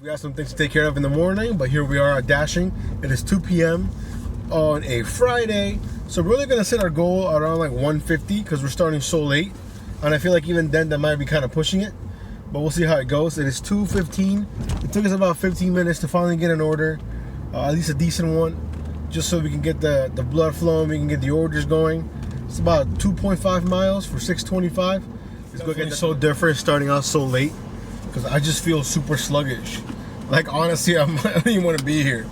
We have some things to take care of in the morning, but here we are dashing. It is 2 p.m. on a Friday, so we're really gonna set our goal around like 150 because we're starting so late, and I feel like even then that might be kind of pushing it, but we'll see how it goes. It is 2:15. It took us about 15 minutes to finally get an order, at least a decent one, just so we can get the blood flowing, we can get the orders going. It's about 2.5 miles for $6.25. It's gonna get so different starting out so late, because I just feel super sluggish. Like honestly, I don't even want to be here,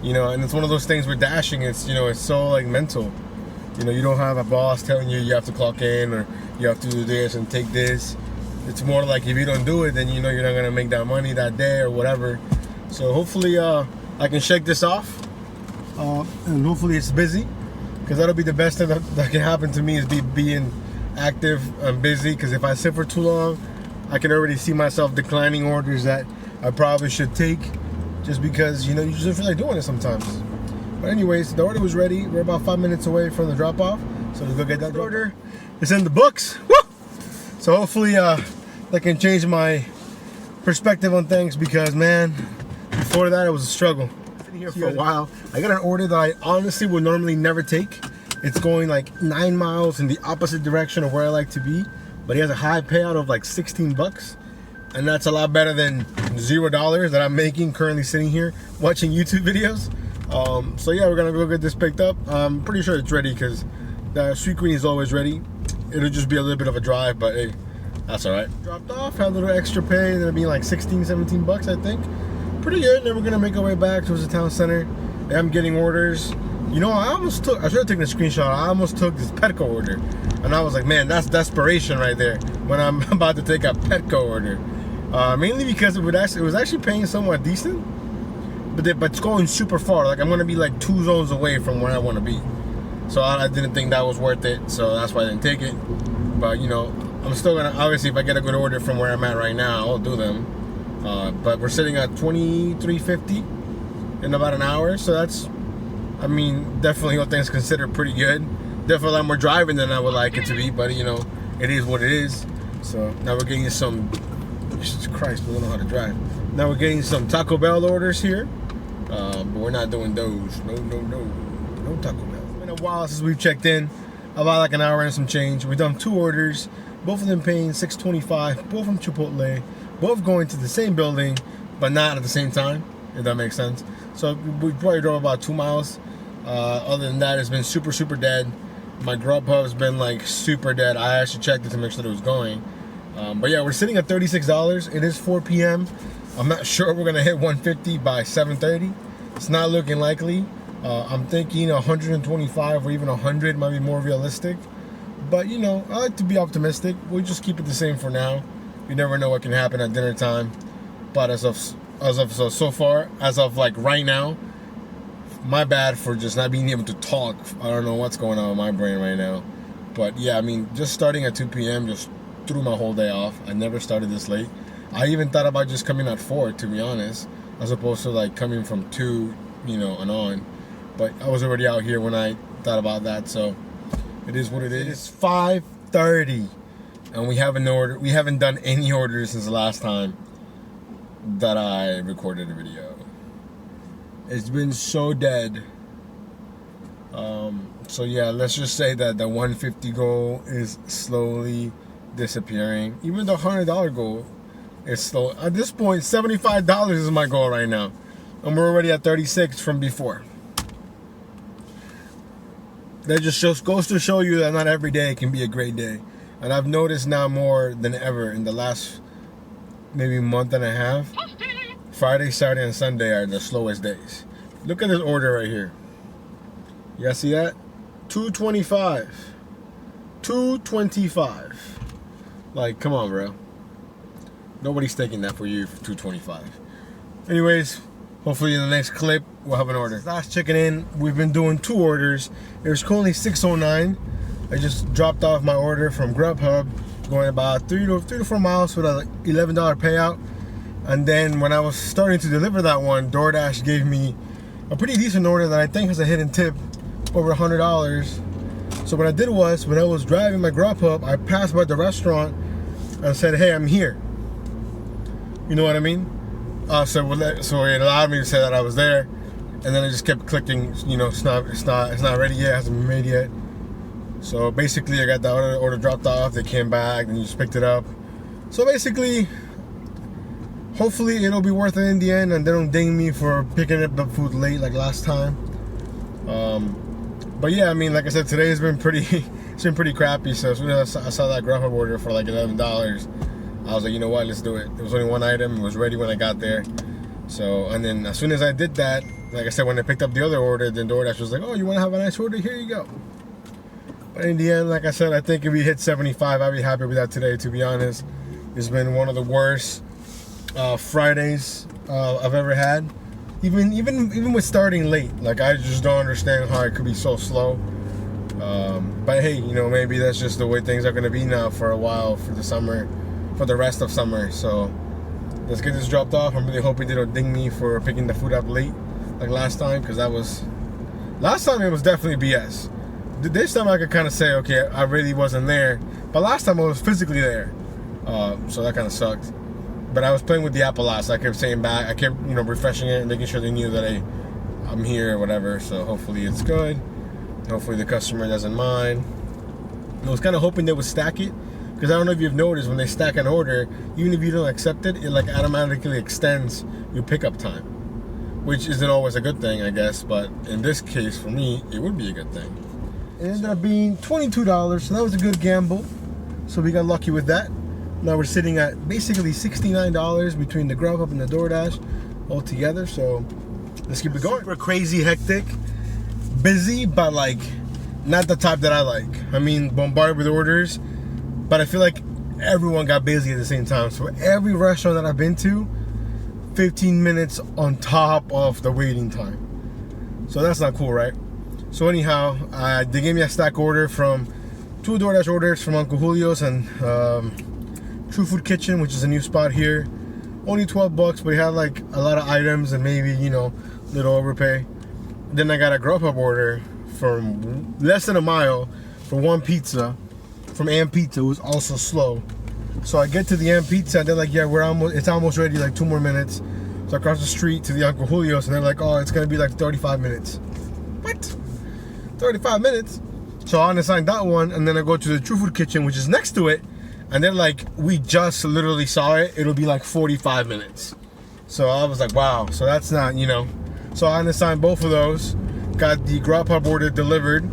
you know. And it's one of those things with dashing. It's, you know, it's so like mental. You know, you don't have a boss telling you have to clock in or you have to do this and take this. It's more like if you don't do it, then you know you're not gonna make that money that day or whatever. So hopefully I can shake this off, and hopefully it's busy, because that'll be the best thing that can happen to me is being active and busy. Because if I sit for too long, I can already see myself declining orders that I probably should take, just because, you know, you just don't feel like doing it sometimes. But anyways, the order was ready. We're about 5 minutes away from the drop off, so let's go get that order. It's in the books. Woo! So hopefully that can change my perspective on things, because man, before that it was a struggle. Sitting here for a while, I got an order that I honestly would normally never take. It's going like 9 miles in the opposite direction of where I like to be, but he has a high payout of like 16 bucks, and that's a lot better than $0 that I'm making currently sitting here watching YouTube videos. So yeah, we're gonna go get this picked up. I'm pretty sure it's ready, because the sweet green is always ready. It'll just be a little bit of a drive, but hey, that's all right. Dropped off, had a little extra pay, and it'll be like 16, 17 bucks, I think. Pretty good. Then we're gonna make our way back towards the town center. I'm getting orders. You know, I should have taken a screenshot. I almost took this Petco order, and I was like, man, that's desperation right there when I'm about to take a Petco order. Mainly because it was actually paying somewhat decent, but it's going super far. Like, I'm gonna be like 2 zones away from where I want to be, so I didn't think that was worth it. So that's why I didn't take it. But you know, I'm still gonna, obviously, if I get a good order from where I'm at right now, I'll do them. But we're sitting at $23.50 in about an hour, so that's, I mean, definitely all things considered pretty good. Definitely a lot more driving than I would like it to be, but you know, it is what it is. So now we're getting some, Jesus Christ, we don't know how to drive. Now we're getting some Taco Bell orders here, but we're not doing those. No Taco Bell. It's been a while since we've checked in, about like an hour and some change. We've done 2 orders, both of them paying $6.25, both from Chipotle, both going to the same building, but not at the same time, if that makes sense. So we probably drove about 2 miles. Other than that, it's been super dead. My GrubHub's been like super dead. I actually checked it to make sure that it was going. But yeah, we're sitting at $36. It is 4 p.m. I'm not sure we're gonna hit 150 by 7:30. It's not looking likely. I'm thinking 125 or even 100 might be more realistic. But you know, I like to be optimistic. We'll just keep it the same for now. You never know what can happen at dinner time. But so far, as of like right now, my bad for just not being able to talk. I don't know what's going on in my brain right now. But yeah, I mean, just starting at 2 p.m. just threw my whole day off. I never started this late. I even thought about just coming at 4, to be honest, as opposed to like coming from 2, you know, and on. But I was already out here when I thought about that, so it is what it is. It's 5:30, and we haven't done any orders since the last time that I recorded a video. It's been so dead. So yeah, let's just say that the 150 goal is slowly disappearing. Even the $100 goal is slow. At this point, $75 is my goal right now, and we're already at 36 from before. That just goes to show you that not every day can be a great day. And I've noticed now more than ever in the last maybe month and a half, Friday, Saturday, and Sunday are the slowest days. Look at this order right here. You guys see that? $2.25. $2.25. Like, come on, bro. Nobody's taking that for you for $2.25. Anyways, hopefully in the next clip we'll have an order. Last checking in, we've been doing 2 orders. It was currently 6:09. I just dropped off my order from GrubHub, going about 3 to 4 miles with a $11 payout. And then when I was starting to deliver that one, DoorDash gave me a pretty decent order that I think has a hidden tip over $100. So what I did was, when I was driving my GrubHub, I passed by the restaurant and said, hey, I'm here. You know what I mean? So it allowed me to say that I was there, and then I just kept clicking. It's not ready yet. It hasn't been made yet. So basically, I got the order dropped off. They came back, and you just picked it up. So basically, hopefully it'll be worth it in the end, and they don't ding me for picking up the food late like last time. But yeah, I mean, like I said, today has been pretty. It's been pretty crappy. So as soon as I saw that GrubHub order for like $11, I was like, you know what, let's do it. There was only one item. It was ready when I got there. So, and then as soon as I did that, like I said, when I picked up the other order, then DoorDash was like, oh, you want to have a nice order? Here you go. But in the end, like I said, I think if we hit 75, I'd be happy with that today, to be honest. It's been one of the worst Fridays I've ever had. Even with starting late, like I just don't understand how it could be so slow. But hey, maybe that's just the way things are gonna be now for a while, for the summer, for the rest of summer. So let's get this dropped off. I'm really hoping they don't ding me for picking the food up late like last time, because last time it was definitely BS. This time I could kind of say, okay, I really wasn't there, but last time I was physically there, so that kind of sucked. But I was playing with the app a lot, so I kept saying back, I kept refreshing it and making sure they knew that I'm here or whatever. So hopefully it's good. Hopefully the customer doesn't mind. I was kind of hoping they would stack it, because I don't know if you've noticed, when they stack an order, even if you don't accept it, it like automatically extends your pickup time, which isn't always a good thing, I guess. But in this case, for me, it would be a good thing. It ended up being $22, so that was a good gamble. So we got lucky with that. Now we're sitting at basically $69 between the GrubHub and the DoorDash all together. So let's keep it going. Super crazy, hectic, busy, but like not the type that I like. I mean, bombarded with orders, but I feel like everyone got busy at the same time. So every restaurant that I've been to, 15 minutes on top of the waiting time. So that's not cool, right? So anyhow, they gave me a stack order from 2 DoorDash orders from Uncle Julio's and True Food Kitchen, which is a new spot here. Only $12, but it had like a lot of items and maybe, little overpay. Then I got a GrubHub order from less than a mile for one pizza from AM Pizza. It was also slow. So I get to the AM Pizza and they're like, yeah, it's almost ready, like 2 more minutes. So I cross the street to the Uncle Julio's and they're like, oh, it's gonna be like 35 minutes. What? 35 minutes? So I unassigned that one, and then I go to the True Food Kitchen, which is next to it, and they're like, we just literally saw it, it'll be like 45 minutes. So I was like, wow. So that's not, So I unassigned both of those, got the GrubHub order delivered,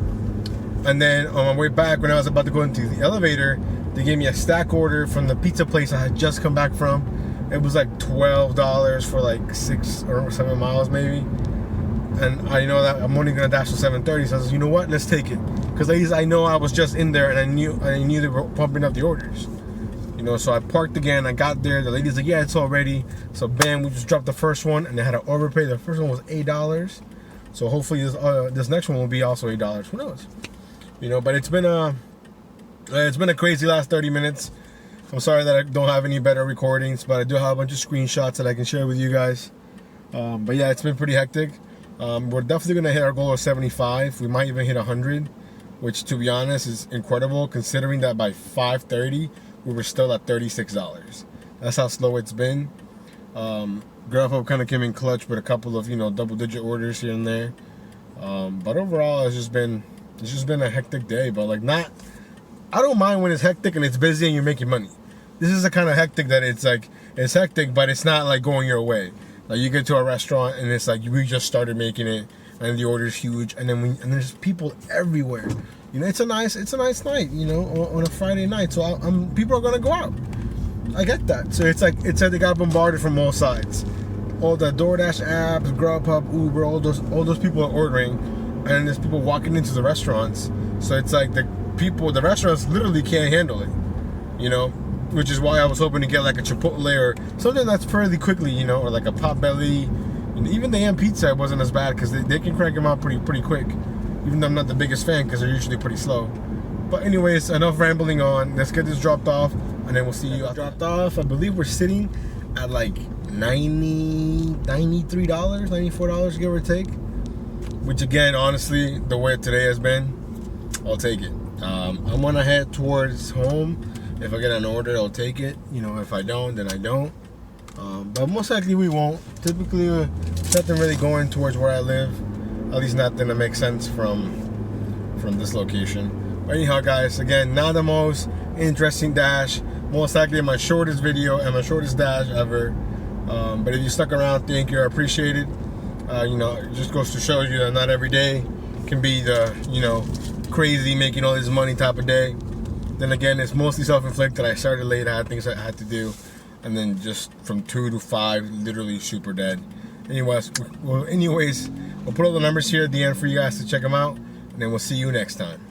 and then on my way back, when I was about to go into the elevator, they gave me a stack order from the pizza place I had just come back from. It was like $12 for like 6 or 7 miles maybe. And I know that I'm only gonna dash to 7:30, so I was like, you know what? Let's take it, because at least I know I was just in there and I knew they were pumping up the orders. So I parked again. I got there. The lady's like, yeah, it's all ready. So bam, we just dropped the first one, and they had to overpay. The first one was $8. So hopefully this next one will be also $8. Who knows? But it's been a crazy last 30 minutes. I'm sorry that I don't have any better recordings, but I do have a bunch of screenshots that I can share with you guys. But yeah, it's been pretty hectic. We're definitely going to hit our goal of 75. We might even hit 100, which, to be honest, is incredible, considering that by 5:30 we were still at $36. That's how slow it's been. GrubHub kind of came in clutch with a couple of double-digit orders here and there. But overall, it's just been a hectic day. But I don't mind when it's hectic and it's busy and you're making money. This is the kind of hectic that it's hectic, but it's not like going your way. Like you get to a restaurant and it's like we just started making it and the order's huge, and then there's people everywhere. It's a nice night, on a Friday night. So people are gonna go out. I get that. So it's like they got bombarded from all sides. All the DoorDash apps, GrubHub, Uber, all those people are ordering, and there's people walking into the restaurants. So it's like the restaurants literally can't handle it. Which is why I was hoping to get like a Chipotle or something that's fairly quickly, or like a Potbelly. Even the AM Pizza wasn't as bad, because they can crank them out pretty quick. Even though I'm not the biggest fan, because they're usually pretty slow. But anyways, enough rambling on. Let's get this dropped off, and then we'll see you after. Dropped off. I believe we're sitting at like $93, $94, give or take. Which again, honestly, the way today has been, I'll take it. I'm gonna head towards home. If I get an order, I'll take it. If I don't, then I don't. But most likely we won't. Typically, nothing really going towards where I live. At least nothing that makes sense from this location. But anyhow, guys, again, not the most interesting dash. Most likely my shortest video and my shortest dash ever. But if you stuck around, thank you. I appreciate it. You know, it just goes to show you that not every day can be the, you know, crazy making all this money type of day. Then again, it's mostly self-inflicted. I started late. I had things I had to do. And then just from 2 to 5, literally super dead. Anyways, we'll put all the numbers here at the end for you guys to check them out. And then we'll see you next time.